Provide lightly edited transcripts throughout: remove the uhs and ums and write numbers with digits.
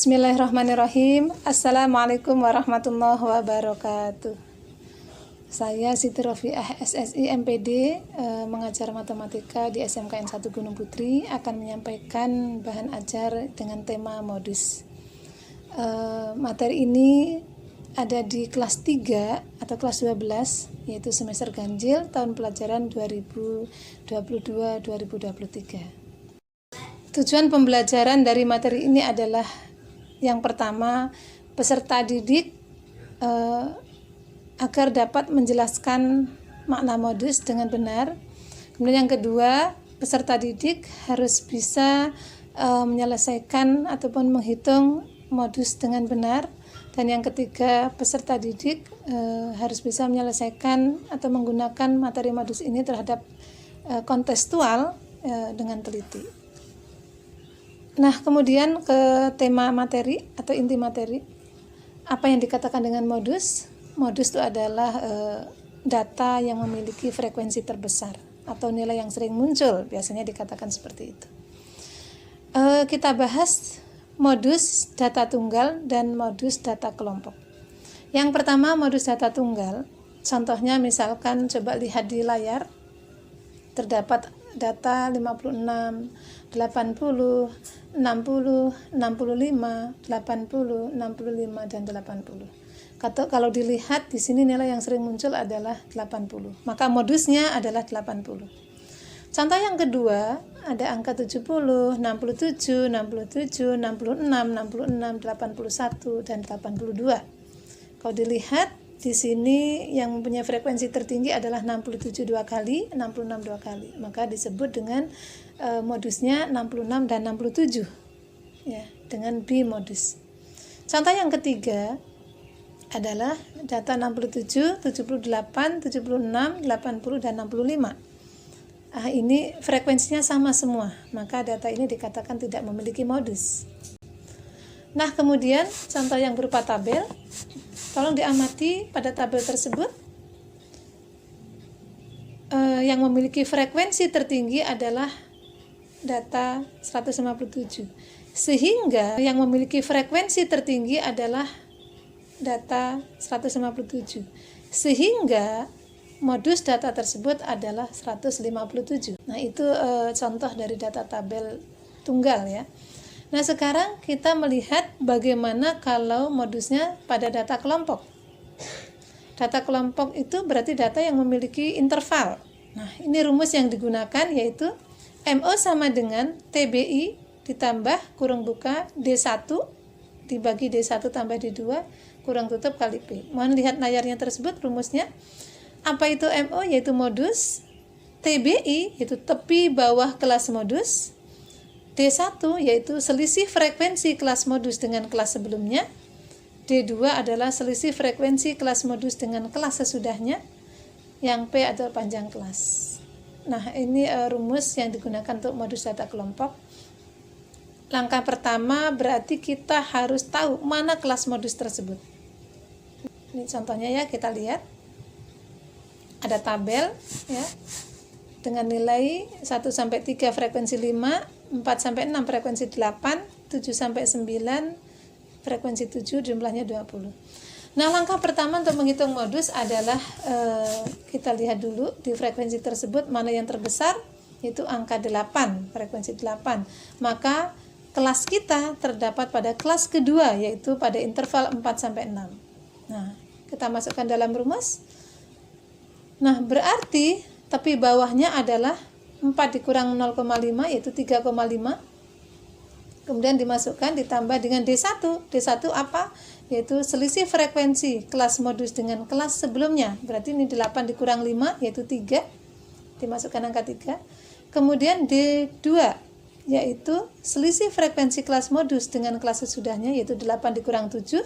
Bismillahirrahmanirrahim. Assalamualaikum warahmatullahi wabarakatuh. Saya Siti Rofiah SSI MPD, mengajar matematika di SMKN 1 Gunung Putri, akan menyampaikan bahan ajar dengan tema modus. Materi ini ada di kelas 3 atau kelas 12, yaitu semester ganjil tahun pelajaran 2022-2023. Tujuan pembelajaran dari materi ini adalah yang pertama, peserta didik agar dapat menjelaskan makna modus dengan benar. Kemudian yang kedua, peserta didik harus bisa menyelesaikan ataupun menghitung modus dengan benar. Dan yang ketiga, peserta didik harus bisa menyelesaikan atau menggunakan materi modus ini terhadap kontekstual dengan teliti. Nah, kemudian ke tema materi atau inti materi. Apa yang dikatakan dengan modus? Modus itu adalah data yang memiliki frekuensi terbesar atau nilai yang sering muncul, biasanya dikatakan seperti itu. Kita bahas modus data tunggal dan modus data kelompok. Yang pertama, modus data tunggal. Contohnya misalkan coba lihat di layar, terdapat data 56, 80, 60, 65, 80, 65, dan 80. Kalau dilihat di sini nilai yang sering muncul adalah 80. Maka modusnya adalah 80. Contoh yang kedua, ada angka 70, 67, 67, 66, 66, 81, dan 82. Kalau dilihat di sini yang mempunyai frekuensi tertinggi adalah 67 dua kali, 66 dua kali. Maka disebut dengan modusnya 66 dan 67. Ya, dengan bimodus. Contoh yang ketiga adalah data 67, 78, 76, 80, dan 65. Ini frekuensinya sama semua. Maka data ini dikatakan tidak memiliki modus. Nah, kemudian contoh yang berupa tabel. Tolong diamati pada tabel tersebut, yang memiliki frekuensi tertinggi adalah data 157. Sehingga yang memiliki frekuensi tertinggi adalah data 157. Sehingga modus data tersebut adalah 157. Nah, itu contoh dari data tabel tunggal ya. Nah, sekarang kita melihat bagaimana kalau modusnya pada data kelompok. Data kelompok itu berarti data yang memiliki interval. Nah, ini rumus yang digunakan yaitu MO sama dengan TBI ditambah kurung buka D1 dibagi D1 tambah D2 kurang tutup kali P. Mohon lihat layarnya tersebut rumusnya. Apa itu MO? Yaitu modus. TBI yaitu tepi bawah kelas modus. D1 yaitu selisih frekuensi kelas modus dengan kelas sebelumnya. D2 adalah selisih frekuensi kelas modus dengan kelas sesudahnya. Yang P adalah panjang kelas. Nah, ini rumus yang digunakan untuk modus data kelompok. Langkah pertama berarti kita harus tahu mana kelas modus tersebut. Ini contohnya ya, kita lihat. Ada tabel ya. Dengan nilai 1 sampai 3 frekuensi 5, 4 sampai 6 frekuensi 8, 7 sampai 9 frekuensi 7, jumlahnya 20. Nah, langkah pertama untuk menghitung modus adalah kita lihat dulu di frekuensi tersebut mana yang terbesar, yaitu angka 8, frekuensi 8. Maka kelas kita terdapat pada kelas kedua, yaitu pada interval 4 sampai 6. Nah, kita masukkan dalam rumus. Nah, berarti tepi bawahnya adalah 4 dikurang 0,5 yaitu 3,5. Kemudian dimasukkan ditambah dengan D1. D1 apa? Yaitu selisih frekuensi kelas modus dengan kelas sebelumnya. Berarti ini 8 dikurang 5 yaitu 3. Dimasukkan angka 3. Kemudian D2 yaitu selisih frekuensi kelas modus dengan kelas sesudahnya yaitu 8 dikurang 7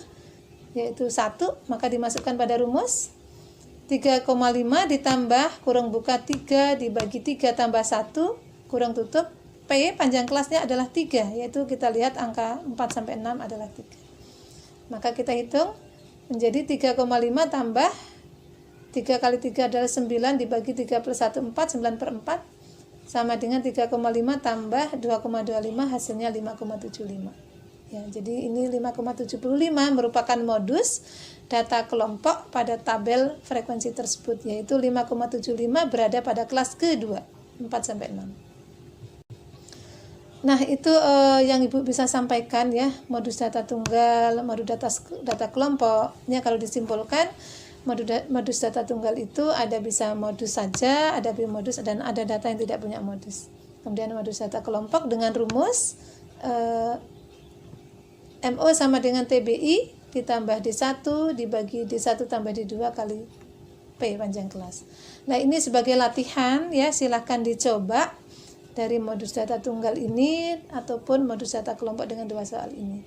yaitu 1. Maka dimasukkan pada rumus. 3,5 ditambah kurung buka 3 dibagi 3 tambah 1 kurung tutup P panjang kelasnya adalah 3, yaitu kita lihat angka 4 sampai 6 adalah 3. Maka kita hitung menjadi 3,5 tambah 3 kali 3 adalah 9 dibagi 3 plus 1 4, 9 per 4 sama dengan 3,5 tambah 2,25 hasilnya 5,75. Ya, jadi ini 5,75 merupakan modus data kelompok pada tabel frekuensi tersebut, yaitu 5,75 berada pada kelas kedua 4 sampai 6. Nah, itu yang Ibu bisa sampaikan ya, modus data tunggal, modus data kelompoknya. Kalau disimpulkan, modus data tunggal itu ada bisa modus saja, ada bimodus, dan ada data yang tidak punya modus. Kemudian modus data kelompok dengan rumus MO sama dengan TBI ditambah D1 dibagi D1 tambah D2 kali P panjang kelas. Nah, ini sebagai latihan ya, silahkan dicoba dari modus data tunggal ini ataupun modus data kelompok dengan dua soal ini.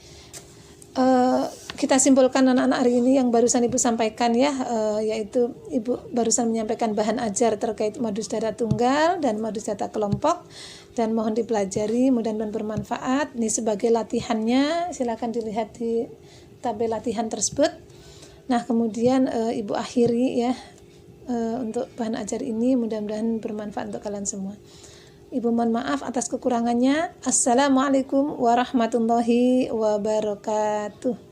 Kita simpulkan anak-anak hari ini yang barusan Ibu sampaikan ya, yaitu Ibu barusan menyampaikan bahan ajar terkait modus data tunggal dan modus data kelompok, dan mohon dipelajari, mudah-mudahan bermanfaat. Ini sebagai latihannya, silakan dilihat di tabel latihan tersebut. Nah, kemudian Ibu akhiri ya untuk bahan ajar ini, mudah-mudahan bermanfaat untuk kalian semua. Ibu mohon maaf atas kekurangannya. Assalamualaikum warahmatullahi wabarakatuh.